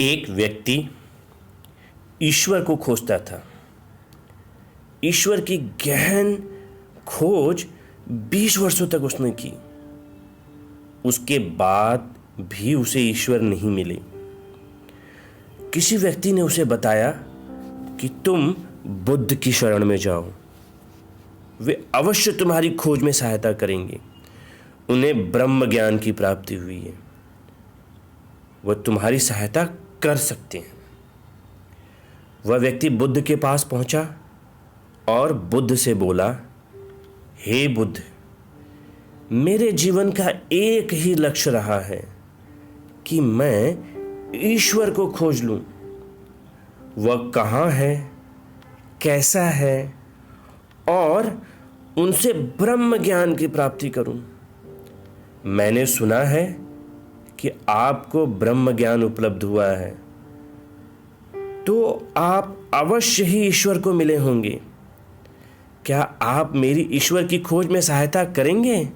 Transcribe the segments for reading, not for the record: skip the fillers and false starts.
एक व्यक्ति ईश्वर को खोजता था। ईश्वर की गहन खोज 20 वर्षों तक उसने की। उसके बाद भी उसे ईश्वर नहीं मिले। किसी व्यक्ति ने उसे बताया कि तुम बुद्ध की शरण में जाओ, वे अवश्य तुम्हारी खोज में सहायता करेंगे। उन्हें ब्रह्म ज्ञान की प्राप्ति हुई है, वह तुम्हारी सहायता कर सकते हैं। वह व्यक्ति बुद्ध के पास पहुंचा और बुद्ध से बोला, हे बुद्ध, मेरे जीवन का एक ही लक्ष्य रहा है कि मैं ईश्वर को खोज लूं। वह कहाँ है, कैसा है, और उनसे ब्रह्म ज्ञान की प्राप्ति करूं। मैंने सुना है कि आपको ब्रह्म ज्ञान उपलब्ध हुआ है, तो आप अवश्य ही ईश्वर को मिले होंगे। क्या आप मेरी ईश्वर की खोज में सहायता करेंगे?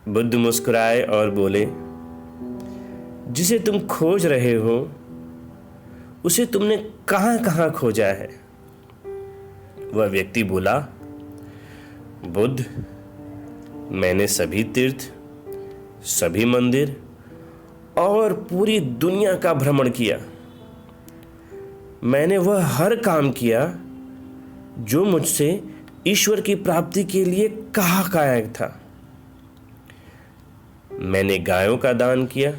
बुद्ध मुस्कुराए और बोले, जिसे तुम खोज रहे हो उसे तुमने कहां कहां खोजा है? वह व्यक्ति बोला, बुद्ध, मैंने सभी तीर्थ, सभी मंदिर और पूरी दुनिया का भ्रमण किया। मैंने वह हर काम किया जो मुझसे ईश्वर की प्राप्ति के लिए कहा गया था। मैंने गायों का दान किया,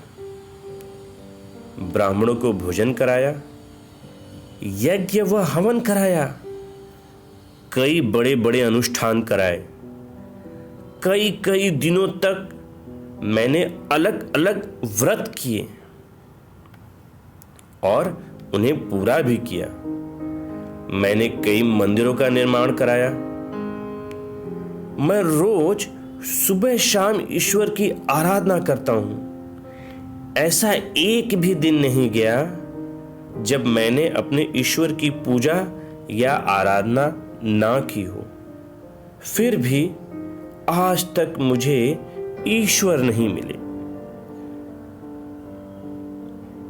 ब्राह्मणों को भोजन कराया, यज्ञ व हवन कराया, कई बड़े बड़े अनुष्ठान कराए। कई कई दिनों तक मैंने अलग अलग व्रत किए और उन्हें पूरा भी किया। मैंने कई मंदिरों का निर्माण कराया। मैं रोज सुबह शाम ईश्वर की आराधना करता हूं। ऐसा एक भी दिन नहीं गया जब मैंने अपने ईश्वर की पूजा या आराधना ना की हो। फिर भी आज तक मुझे ईश्वर नहीं मिले।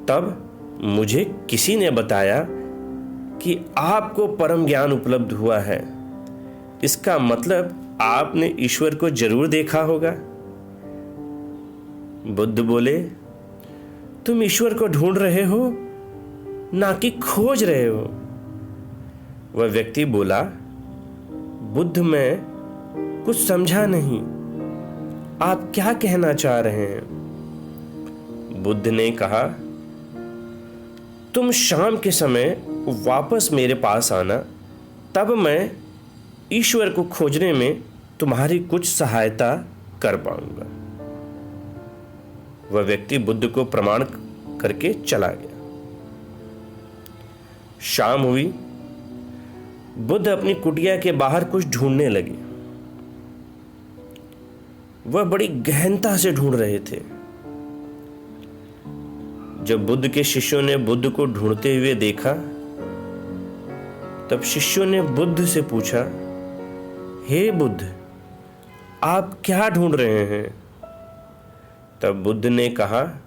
तब मुझे किसी ने बताया कि आपको परम ज्ञान उपलब्ध हुआ है। इसका मतलब आपने ईश्वर को जरूर देखा होगा। बुद्ध बोले, तुम ईश्वर को ढूंढ रहे हो, ना कि खोज रहे हो। वह व्यक्ति बोला, बुद्ध, मैं कुछ समझा नहीं, आप क्या कहना चाह रहे हैं? बुद्ध ने कहा, तुम शाम के समय वापस मेरे पास आना, तब मैं ईश्वर को खोजने में तुम्हारी कुछ सहायता कर पाऊंगा। वह व्यक्ति बुद्ध को प्रणाम करके चला गया। शाम हुई। बुद्ध अपनी कुटिया के बाहर कुछ ढूंढने लगे। वह बड़ी गहनता से ढूंढ रहे थे। जब बुद्ध के शिष्यों ने बुद्ध को ढूंढते हुए देखा, तब शिष्यों ने बुद्ध से पूछा, हे बुद्ध, आप क्या ढूंढ रहे हैं? तब बुद्ध ने कहा,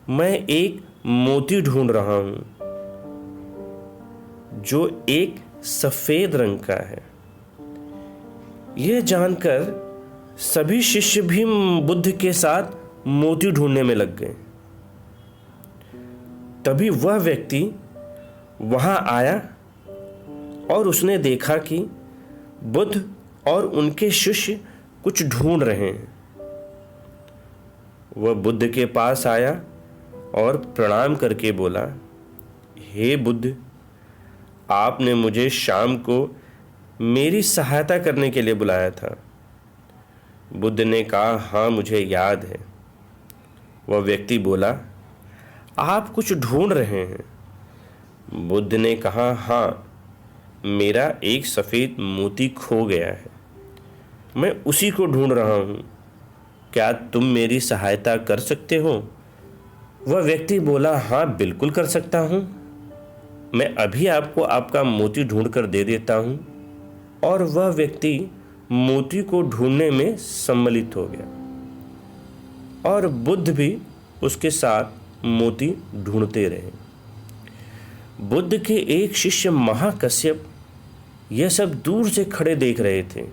मैं एक मोती ढूंढ रहा हूं जो एक सफेद रंग का है। यह जानकर सभी शिष्य भी बुद्ध के साथ मोती ढूंढने में लग गए। तभी वह व्यक्ति वहां आया और उसने देखा कि बुद्ध और उनके शिष्य कुछ ढूंढ रहे हैं। वह बुद्ध के पास आया और प्रणाम करके बोला, हे बुद्ध, आपने मुझे शाम को मेरी सहायता करने के लिए बुलाया था। बुद्ध ने कहा, हाँ, मुझे याद है। वह व्यक्ति बोला, आप कुछ ढूंढ रहे हैं? बुद्ध ने कहा, हाँ, मेरा एक सफेद मोती खो गया है, मैं उसी को ढूंढ रहा हूं। क्या तुम मेरी सहायता कर सकते हो? वह व्यक्ति बोला, हाँ, बिल्कुल कर सकता हूं। मैं अभी आपको आपका मोती ढूंढ कर दे देता हूं। और वह व्यक्ति मोती को ढूंढने में सम्मिलित हो गया और बुद्ध भी उसके साथ मोती ढूंढते रहे। बुद्ध के एक शिष्य महाकश्यप यह सब दूर से खड़े देख रहे थे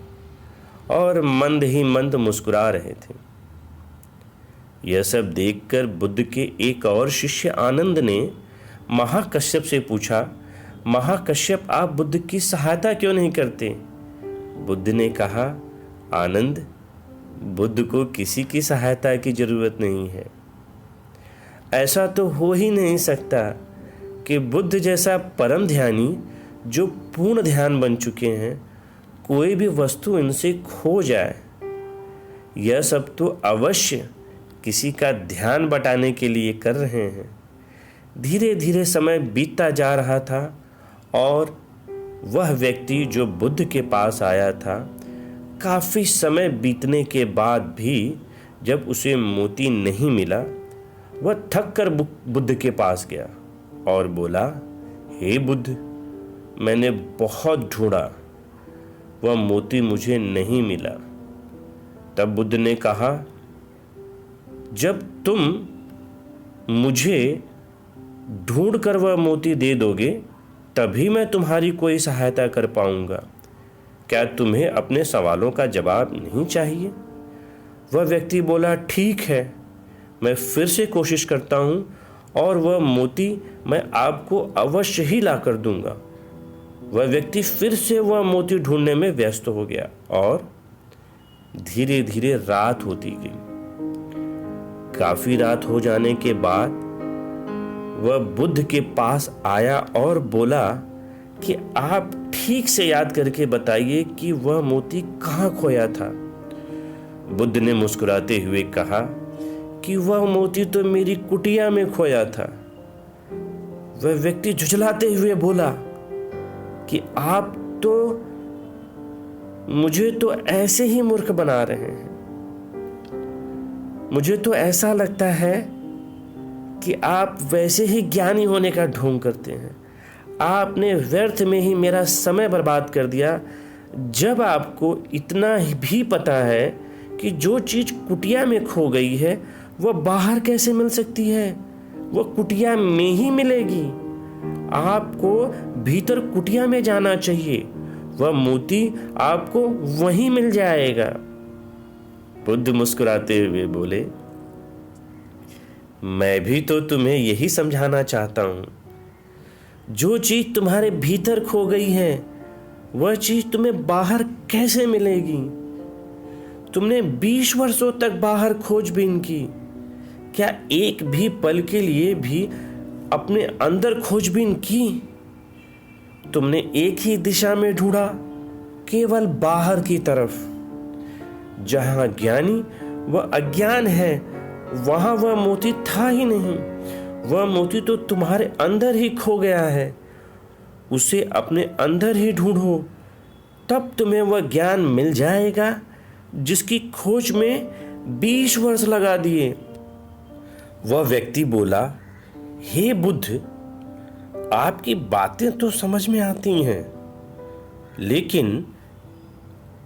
और मंद ही मंद मुस्कुरा रहे थे। यह सब देखकर बुद्ध के एक और शिष्य आनंद ने महाकश्यप से पूछा, महाकश्यप, आप बुद्ध की सहायता क्यों नहीं करते? बुद्ध ने कहा, आनंद, बुद्ध को किसी की सहायता की जरूरत नहीं है। ऐसा तो हो ही नहीं सकता कि बुद्ध जैसा परम ध्यानी जो पूर्ण ध्यान बन चुके हैं, कोई भी वस्तु इनसे खो जाए। यह सब तो अवश्य किसी का ध्यान बटाने के लिए कर रहे हैं। धीरे धीरे समय बीतता जा रहा था और वह व्यक्ति जो बुद्ध के पास आया था, काफ़ी समय बीतने के बाद भी जब उसे मोती नहीं मिला, वह थक कर बुद्ध के पास गया और बोला, हे बुद्ध, मैंने बहुत ढूंढा, वह मोती मुझे नहीं मिला। तब बुद्ध ने कहा, जब तुम मुझे ढूंढ कर वह मोती दे दोगे तभी मैं तुम्हारी कोई सहायता कर पाऊंगा। क्या तुम्हें अपने सवालों का जवाब नहीं चाहिए? वह व्यक्ति बोला, ठीक है, मैं फिर से कोशिश करता हूँ और वह मोती मैं आपको अवश्य ही ला कर दूंगा। वह व्यक्ति फिर से वह मोती ढूंढने में व्यस्त हो गया और धीरे धीरे रात होती गई। काफी रात हो जाने के बाद वह बुद्ध के पास आया और बोला कि आप ठीक से याद करके बताइए कि वह मोती कहाँ खोया था। बुद्ध ने मुस्कुराते हुए कहा कि वह मोती तो मेरी कुटिया में खोया था। वह व्यक्ति झुंझलाते हुए बोला कि आप तो मुझे तो ऐसे ही मूर्ख बना रहे हैं। मुझे तो ऐसा लगता है कि आप वैसे ही ज्ञानी होने का ढोंग करते हैं। आपने व्यर्थ में ही मेरा समय बर्बाद कर दिया, जब आपको इतना भी पता है कि जो चीज़ कुटिया में खो गई है वह बाहर कैसे मिल सकती है, वह कुटिया में ही मिलेगी। आपको भीतर कुटिया में जाना चाहिए, वह मोती आपको वहीं मिल जाएगा। बुद्ध मुस्कुराते हुए बोले, मैं भी तो तुम्हें यही समझाना चाहता हूं। जो चीज तुम्हारे भीतर खो गई है वह चीज तुम्हें बाहर कैसे मिलेगी? तुमने 20 वर्षों तक बाहर खोजबीन की, क्या एक भी पल के लिए भी अपने अंदर खोजबीन की? तुमने एक ही दिशा में ढूंढा, केवल बाहर की तरफ। जहां ज्ञानी व अज्ञान है वहां वह मोती था ही नहीं। वह मोती तो तुम्हारे अंदर ही खो गया है। उसे अपने अंदर ही ढूंढो, तब तुम्हें वह ज्ञान मिल जाएगा जिसकी खोज में 20 वर्ष लगा दिए। वह व्यक्ति बोला, हे बुद्ध, आपकी बातें तो समझ में आती हैं, लेकिन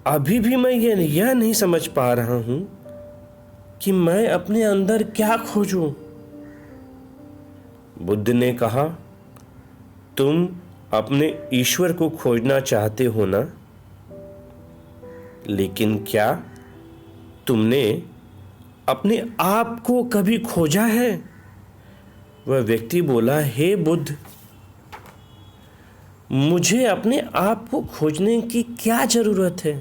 अभी भी मैं यह नहीं समझ पा रहा हूं कि मैं अपने अंदर क्या खोजूं। बुद्ध ने कहा, तुम अपने ईश्वर को खोजना चाहते हो ना, लेकिन क्या तुमने अपने आप को कभी खोजा है? वह व्यक्ति बोला, हे बुद्ध, मुझे अपने आप को खोजने की क्या जरूरत है?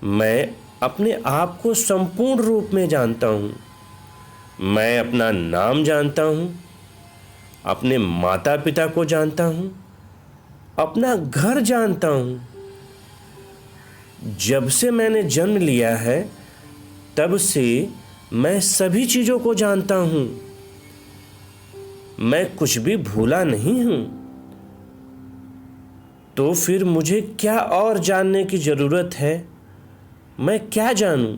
मैं अपने आप को संपूर्ण रूप में जानता हूं। मैं अपना नाम जानता हूं, अपने माता पिता को जानता हूं, अपना घर जानता हूं। जब से मैंने जन्म लिया है तब से मैं सभी चीजों को जानता हूं। मैं कुछ भी भूला नहीं हूं। तो फिर मुझे क्या और जानने की जरूरत है? मैं क्या जानूं?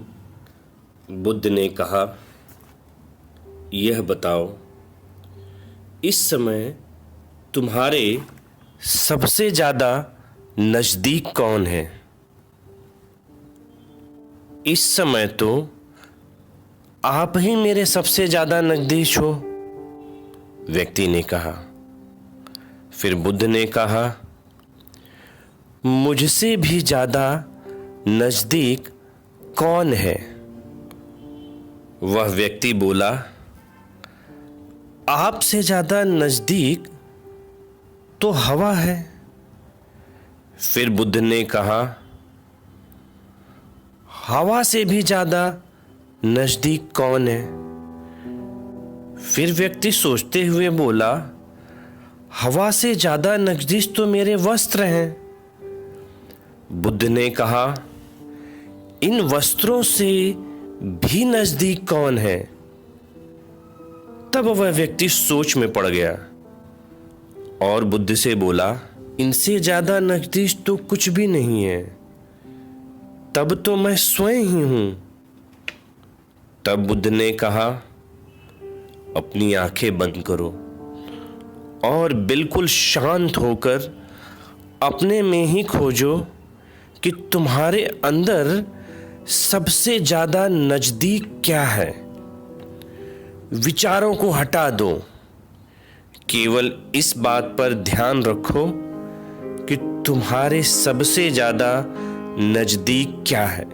बुद्ध ने कहा, यह बताओ, इस समय तुम्हारे सबसे ज्यादा नजदीक कौन है? इस समय तो आप ही मेरे सबसे ज्यादा नजदीक हो, व्यक्ति ने कहा। फिर बुद्ध ने कहा, मुझसे भी ज्यादा नजदीक कौन है? वह व्यक्ति बोला, आपसे ज्यादा नजदीक तो हवा है। फिर बुद्ध ने कहा, हवा से भी ज्यादा नजदीक कौन है? फिर व्यक्ति सोचते हुए बोला, हवा से ज्यादा नजदीक तो मेरे वस्त्र हैं। बुद्ध ने कहा, इन वस्त्रों से भी नजदीक कौन है? तब वह व्यक्ति सोच में पड़ गया और बुद्ध से बोला, इनसे ज्यादा नजदीक तो कुछ भी नहीं है, तब तो मैं स्वयं ही हूं। तब बुद्ध ने कहा, अपनी आंखें बंद करो और बिल्कुल शांत होकर अपने में ही खोजो कि तुम्हारे अंदर सबसे ज्यादा नजदीक क्या है। विचारों को हटा दो, केवल इस बात पर ध्यान रखो कि तुम्हारे सबसे ज्यादा नजदीक क्या है।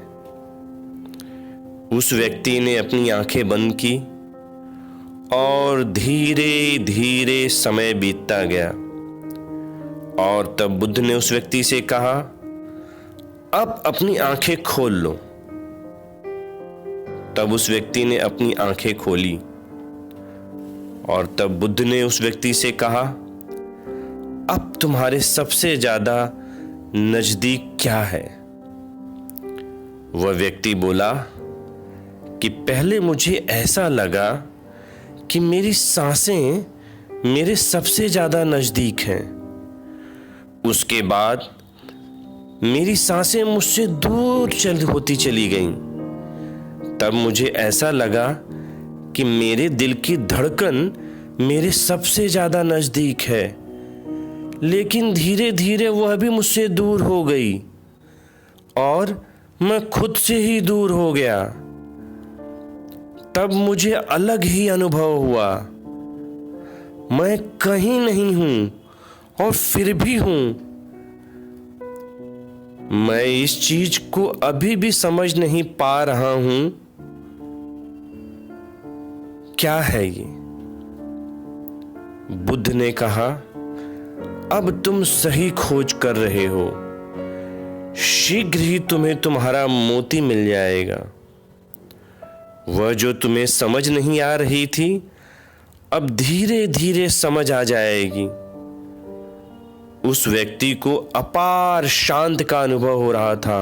उस व्यक्ति ने अपनी आंखें बंद की और धीरे धीरे समय बीतता गया और तब बुद्ध ने उस व्यक्ति से कहा, अब अपनी आंखें खोल लो। तब उस व्यक्ति ने अपनी आंखें खोली और तब बुद्ध ने उस व्यक्ति से कहा, अब तुम्हारे सबसे ज्यादा नजदीक क्या है? वह व्यक्ति बोला कि पहले मुझे ऐसा लगा कि मेरी सांसें मेरे सबसे ज्यादा नजदीक हैं। उसके बाद मेरी सांसें मुझसे दूर होती चली गईं। तब मुझे ऐसा लगा कि मेरे दिल की धड़कन मेरे सबसे ज्यादा नजदीक है, लेकिन धीरे धीरे वह भी मुझसे दूर हो गई और मैं खुद से ही दूर हो गया। तब मुझे अलग ही अनुभव हुआ, मैं कहीं नहीं हूं और फिर भी हूं। मैं इस चीज को अभी भी समझ नहीं पा रहा हूं, क्या है ये? बुद्ध ने कहा, अब तुम सही खोज कर रहे हो, शीघ्र ही तुम्हें तुम्हारा मोती मिल जाएगा। वह जो तुम्हें समझ नहीं आ रही थी, अब धीरे धीरे समझ आ जाएगी। उस व्यक्ति को अपार शांत का अनुभव हो रहा था।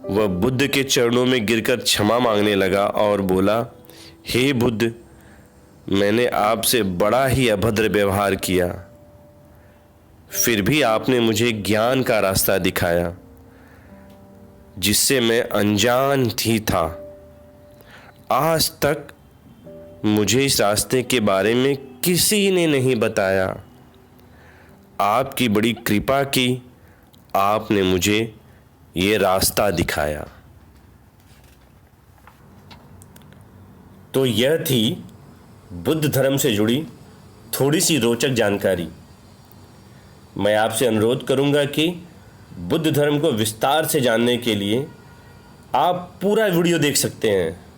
वह बुद्ध के चरणों में गिरकर क्षमा मांगने लगा और बोला, हे बुद्ध, मैंने आपसे बड़ा ही अभद्र व्यवहार किया, फिर भी आपने मुझे ज्ञान का रास्ता दिखाया जिससे मैं अनजान ही था। आज तक मुझे इस रास्ते के बारे में किसी ने नहीं बताया। आपकी बड़ी कृपा की, आपने मुझे ये रास्ता दिखाया। तो यह थी बुद्ध धर्म से जुड़ी थोड़ी सी रोचक जानकारी। मैं आपसे अनुरोध करूंगा कि बुद्ध धर्म को विस्तार से जानने के लिए आप पूरा वीडियो देख सकते हैं।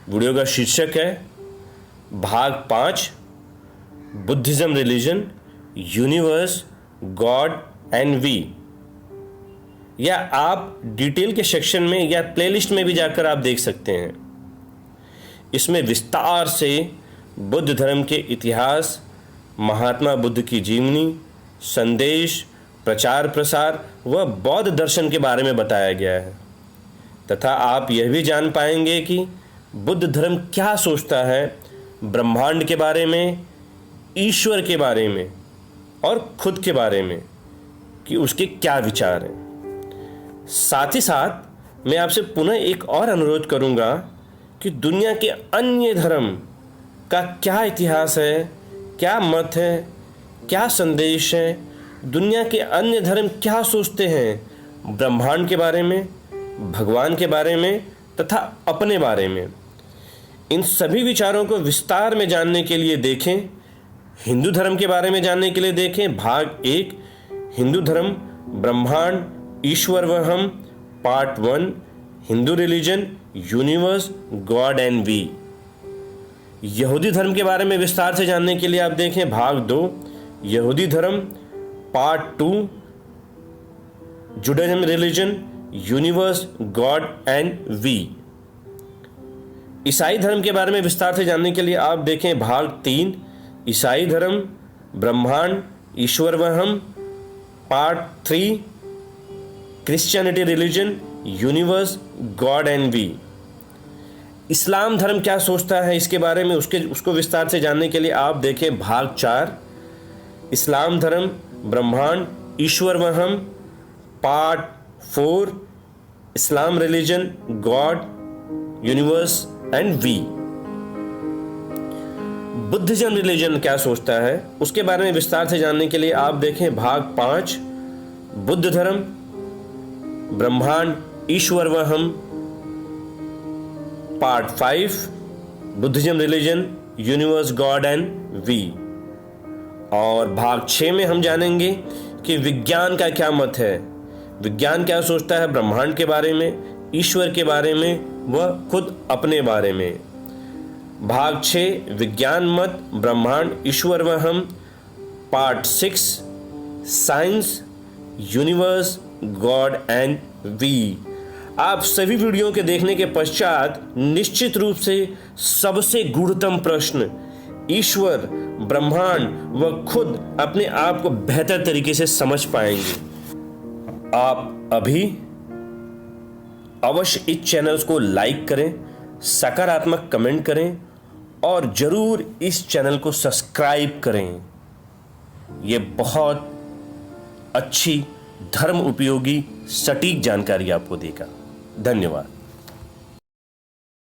वीडियो का शीर्षक है भाग 5, Buddhism religion, universe, God and we. या आप डिटेल के सेक्शन में या प्लेलिस्ट में भी जाकर आप देख सकते हैं। इसमें विस्तार से बुद्ध धर्म के इतिहास, महात्मा बुद्ध की जीवनी, संदेश, प्रचार प्रसार व बौद्ध दर्शन के बारे में बताया गया है तथा आप यह भी जान पाएंगे कि बुद्ध धर्म क्या सोचता है ब्रह्मांड के बारे में, ईश्वर के बारे में और खुद के बारे में, कि उसके क्या विचार हैं। साथ ही साथ मैं आपसे पुनः एक और अनुरोध करूंगा कि दुनिया के अन्य धर्म का क्या इतिहास है, क्या मत है, क्या संदेश है, दुनिया के अन्य धर्म क्या सोचते हैं ब्रह्मांड के बारे में, भगवान के बारे में तथा अपने बारे में। इन सभी विचारों को विस्तार में जानने के लिए देखें, हिंदू धर्म के बारे में जानने के लिए देखें भाग 1, हिंदू धर्म, ब्रह्मांड, ईश्वर व हम, part 1, Hindu religion, universe, God and we. यहूदी धर्म के बारे में विस्तार से जानने के लिए आप देखें भाग 2, यहूदी धर्म, part 2, Judaism religion, universe, God and we. ईसाई धर्म के बारे में विस्तार से जानने के लिए आप देखें भाग 3, ईसाई धर्म, ब्रह्मांड, ईश्वर व हम, part 3, Christianity religion, universe, God and we. इस्लाम धर्म क्या सोचता है इसके बारे में उसको विस्तार से जानने के लिए आप देखें भाग 4, इस्लाम धर्म, ब्रह्मांड, ईश्वर व हम, part 4, Islam religion, God, universe and we. Buddhism religion क्या सोचता है उसके बारे में विस्तार से जानने के लिए आप देखें भाग 5, बुद्ध धर्म, ब्रह्मांड, ईश्वर व हम, part 5, Buddhism religion, universe, God and we. और भाग 6 में हम जानेंगे कि विज्ञान का क्या मत है, विज्ञान क्या सोचता है ब्रह्मांड के बारे में, ईश्वर के बारे में व खुद अपने बारे में। भाग 6, विज्ञान मत, ब्रह्मांड, ईश्वर व हम, part 6, science, universe, God and we. आप सभी वीडियो के देखने के पश्चात निश्चित रूप से सबसे गूढ़तम प्रश्न, ईश्वर, ब्रह्मांड व खुद अपने आप को बेहतर तरीके से समझ पाएंगे। आप अभी अवश्य इस चैनल को लाइक करें, सकारात्मक कमेंट करें और जरूर इस चैनल को सब्सक्राइब करें। ये बहुत अच्छी धर्म उपयोगी सटीक जानकारी आपको देगा। धन्यवाद।